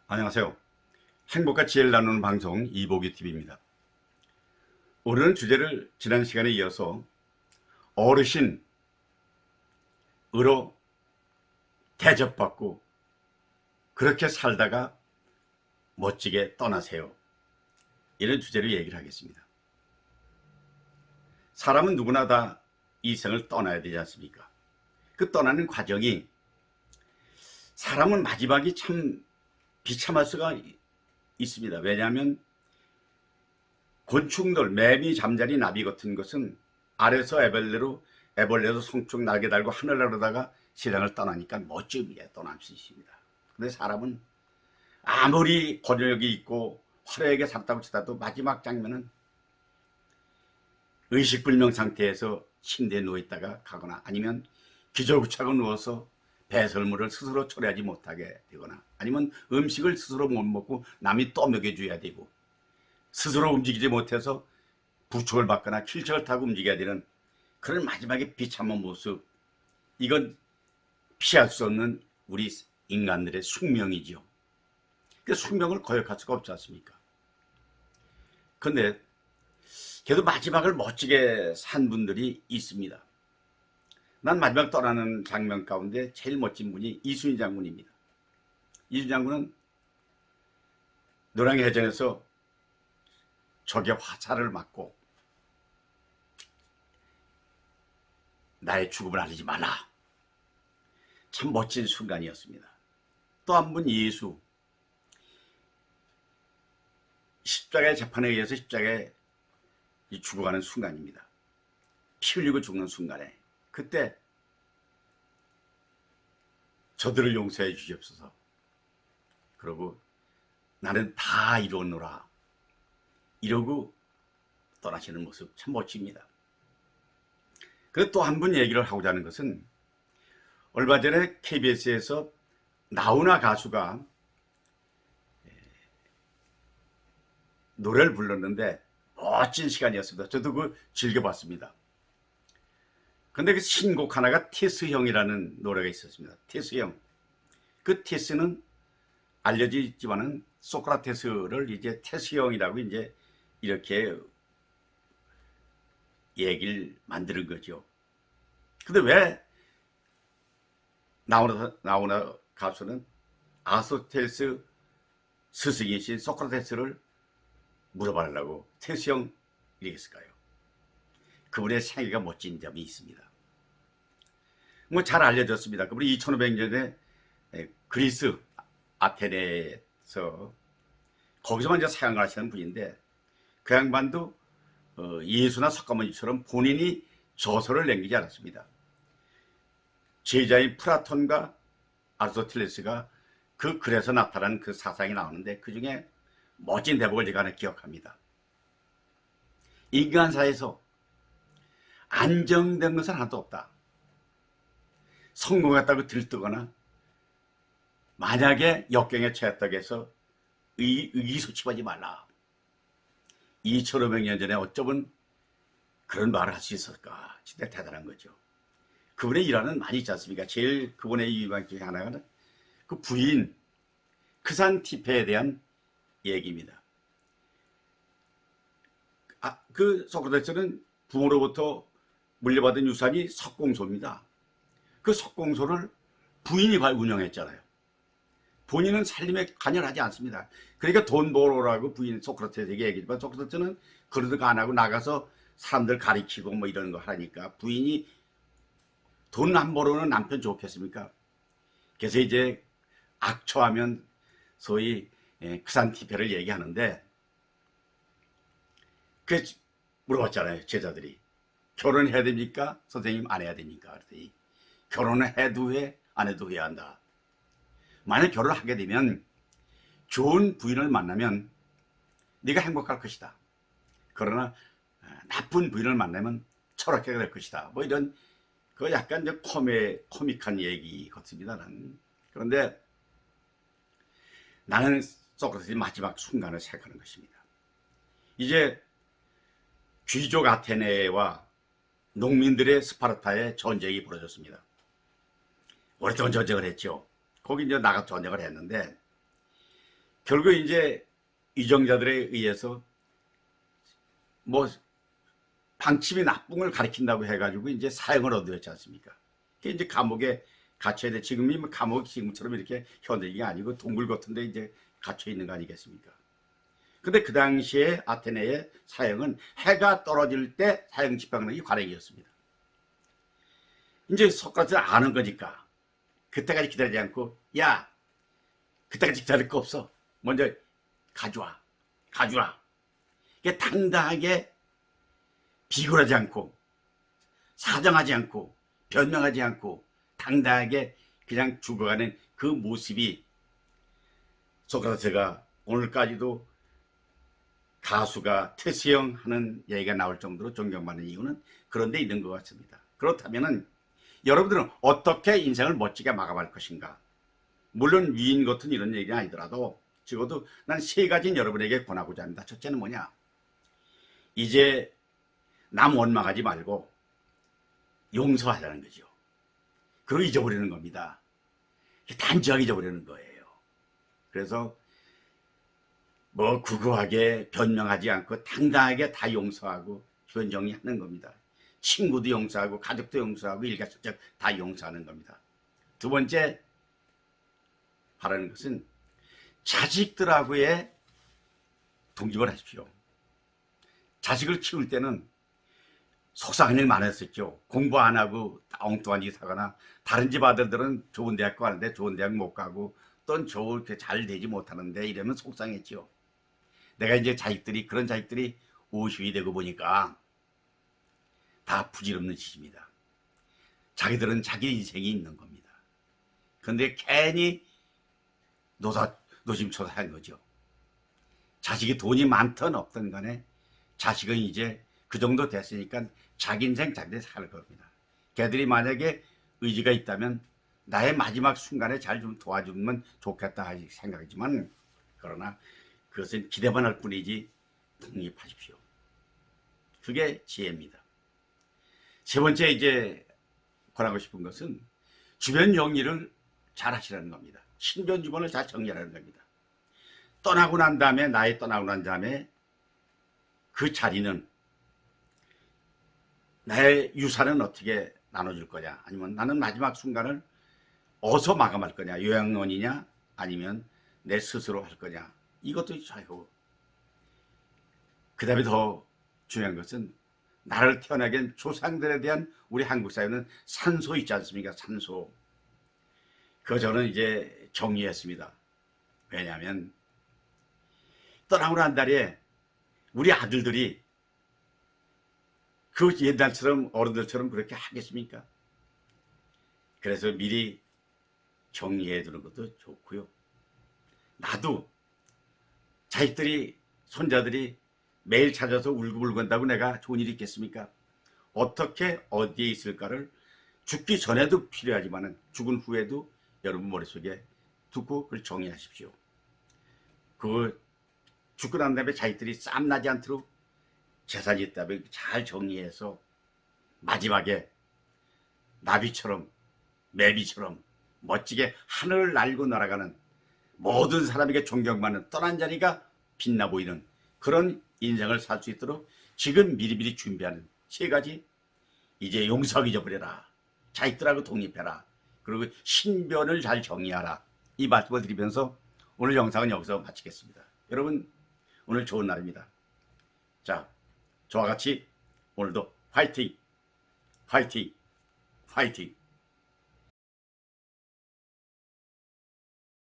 안녕하세요. 행복과 지혜를 나누는 방송 이보기TV입니다. 오늘은 주제를 지난 시간에 이어서 어르신으로 대접받고 그렇게 살다가 멋지게 떠나세요. 이런 주제로 얘기를 하겠습니다. 사람은 누구나 다 이 생을 떠나야 되지 않습니까? 그 떠나는 과정이 사람은 마지막이 참 비참할 수가 있습니다. 왜냐하면 곤충들, 매미, 잠자리, 나비 같은 것은 아래서 애벌레로 성충 날개 달고 하늘 나르다가 세상을 떠나니까 멋지게 떠날 수 있습니다. 근데 사람은 아무리 권력이 있고 화려하게 살다고 치더라도 마지막 장면은 의식불명 상태에서 침대에 누워있다가 가거나 아니면 기절구차고 누워서 배설물을 스스로 처리하지 못하게 되거나 아니면 음식을 스스로 못 먹고 남이 또 먹여줘야 되고 스스로 움직이지 못해서 부축을 받거나 휠체어를 타고 움직여야 되는 그런 마지막에 비참한 모습, 이건 피할 수 없는 우리 인간들의 숙명이죠. 그 숙명을 거역할 수가 없지 않습니까? 근데 그래도 마지막을 멋지게 산 분들이 있습니다. 난 마지막 떠나는 장면 가운데 제일 멋진 분이 이순신 장군입니다. 이순신 장군은 노량해전에서 적의 화살을 맞고 나의 죽음을 알리지 말라. 참 멋진 순간이었습니다. 또 한 분 예수, 십자가의 재판에 의해서 십자가에 죽어가는 순간입니다. 피 흘리고 죽는 순간에 그때 저들을 용서해 주시옵소서. 그러고 나는 다 이루었노라 이러고 떠나시는 모습 참 멋집니다. 그리고 또 한 분 얘기를 하고자 하는 것은 얼마 전에 KBS에서 나훈아 가수가 노래를 불렀는데 멋진 시간이었습니다. 저도 그거 즐겨봤습니다. 근데 그 신곡 하나가 테스형이라는 노래가 있었습니다. 테스형. 그 테스는 알려지지만은 소크라테스를 이제 테스형이라고 이제 이렇게 얘기를 만드는 거죠. 근데 왜 나훈아 가수는 아소텔스 스승이신 소크라테스를 물어보려고 테스형 이랬을까요? 그분의 생애가 멋진 점이 있습니다. 뭐 잘 알려졌습니다. 그분이 2500년에 그리스 아테네에서 거기서만 이제 사역을 하시는 분인데 그 양반도 예수나 석가모니처럼 본인이 저서를 남기지 않았습니다. 제자인 플라톤과 아리스토텔레스가 그 글에서 나타난 그 사상이 나오는데 그 중에 멋진 대목을 제가 하나 기억합니다. 인간사에서 안정된 것은 하나도 없다. 성공했다고 들뜨거나 만약에 역경에 처했다고 해서 의기소침하지 말라. 2500년 전에 어쩌면 그런 말을 할 수 있을까? 진짜 대단한 거죠. 그분의 일화는 많이 있지 않습니까? 제일 그분의 일화 중에 하나가 그 부인 크산티페에 대한 얘기입니다. 그 소크라테스는 부모로부터 물려받은 유산이 석공소입니다. 그 석공소를 부인이 운영했잖아요. 본인은 살림에 관여하지 않습니다. 그러니까 돈 벌어라고 부인 소크라테스에게 얘기했지만 소크라테스는 그러도 안 하고 나가서 사람들 가리키고 뭐 이런 거 하니까 부인이 돈 안 벌어는 남편 좋겠습니까? 그래서 이제 악처하면 소위 크산티페를 얘기하는데 그 물어봤잖아요. 제자들이 결혼해야 됩니까? 선생님 안 해야 됩니까? 그랬더니 결혼을 해도 해 안 해도 해야 한다. 만약 결혼을 하게 되면 좋은 부인을 만나면 네가 행복할 것이다. 그러나 나쁜 부인을 만나면 철학하게 될 것이다. 뭐 이런 그 약간 이제 코믹한 얘기 같습니다. 그런데 나는 소크라테스의 마지막 순간을 생각하는 것입니다. 이제 귀족 아테네와 농민들의 스파르타의 전쟁이 벌어졌습니다. 오랫동안 전쟁을 했죠. 거기 이제 나가 전쟁을 했는데 결국 이제 위정자들에 의해서 뭐 방침이 나쁜 걸 가리킨다고 해가지고 이제 사형을 얻었지 않습니까? 그게 이제 감옥에 갇혀야 돼. 지금이 뭐 감옥이 지금처럼 이렇게 현대기가 아니고 동굴 같은데 이제 갇혀 있는 거 아니겠습니까? 근데 그 당시에 아테네의 사형은 해가 떨어질 때 사형 집행하는 게 관행이었습니다. 이제 소크라테스는 아는 거니까 그때까지 기다리지 않고, 야, 그때까지 기다릴 거 없어. 먼저 가져와. 이게 당당하게 비굴하지 않고 사정하지 않고 변명하지 않고 당당하게 그냥 죽어가는 그 모습이 소크라테스가 오늘까지도 가수가 테스형 하는 얘기가 나올 정도로 존경받는 이유는 그런 데 있는 것 같습니다. 그렇다면 여러분들은 어떻게 인생을 멋지게 마감할 것인가? 물론 위인 같은 이런 얘기는 아니더라도 적어도 난 세 가지는 여러분에게 권하고자 합니다. 첫째는 뭐냐? 이제 남 원망하지 말고 용서하자는 거죠. 그리고 잊어버리는 겁니다. 단지하게 잊어버리는 거예요. 그래서 뭐 구구하게 변명하지 않고 당당하게 다 용서하고 주변 정리하는 겁니다. 친구도 용서하고 가족도 용서하고 일가족적 다 용서하는 겁니다. 두 번째 하라는 것은 자식들하고의 독립을 하십시오. 자식을 키울 때는 속상한 일 많았었죠. 공부 안 하고 엉뚱한 짓 하거나 다른 집 아들들은 좋은 대학 가는데 좋은 대학 못 가고 또 좋게 잘 되지 못하는데 이러면 속상했죠. 내가 이제 그런 자식들이 50이 되고 보니까 다 부질없는 짓입니다. 자기들은 자기 인생이 있는 겁니다. 그런데 괜히 노심초사한 거죠. 자식이 돈이 많든 없든 간에 자식은 이제 그 정도 됐으니까 자기 인생 자기들 살 겁니다. 걔들이 만약에 의지가 있다면 나의 마지막 순간에 잘 좀 도와주면 좋겠다 생각이지만, 그러나 그것은 기대만 할 뿐이지 독립하십시오. 그게 지혜입니다. 세 번째 이제 권하고 싶은 것은 주변 정리를 잘 하시라는 겁니다. 신변 주변을 잘 정리하라는 겁니다. 나의 떠나고 난 다음에 그 자리는 나의 유산은 어떻게 나눠줄 거냐, 아니면 나는 마지막 순간을 어디서 마감할 거냐, 요양원이냐 아니면 내 스스로 할 거냐, 이것도 자유고, 그 다음에 더 중요한 것은 나를 태어나게 한 조상들에 대한 우리 한국 사회는 산소 있지 않습니까? 산소. 그거 저는 이제 정리했습니다. 왜냐하면 떠나고 난 달에 우리 아들들이 그 옛날처럼 어른들처럼 그렇게 하겠습니까? 그래서 미리 정리해 두는 것도 좋고요. 나도 자식들이, 손자들이 매일 찾아서 울고불고 한다고 내가 좋은 일이 있겠습니까? 어떻게 어디에 있을까를 죽기 전에도 필요하지만 죽은 후에도 여러분 머릿속에 두고 그걸 정리하십시오. 그 죽고 난 다음에 자식들이 쌈나지 않도록 재산이 있다면 잘 정리해서 마지막에 나비처럼 매비처럼 멋지게 하늘을 날고 날아가는, 모든 사람에게 존경받는 떠난 자리가 빛나 보이는 그런 인생을 살 수 있도록 지금 미리미리 준비하는 세 가지. 이제 용서하기 잊어버려라, 자식들하고 독립해라, 그리고 신변을 잘 정리하라, 이 말씀을 드리면서 오늘 영상은 여기서 마치겠습니다. 여러분 오늘 좋은 날입니다. 자, 저와 같이 오늘도 화이팅! 화이팅! 화이팅!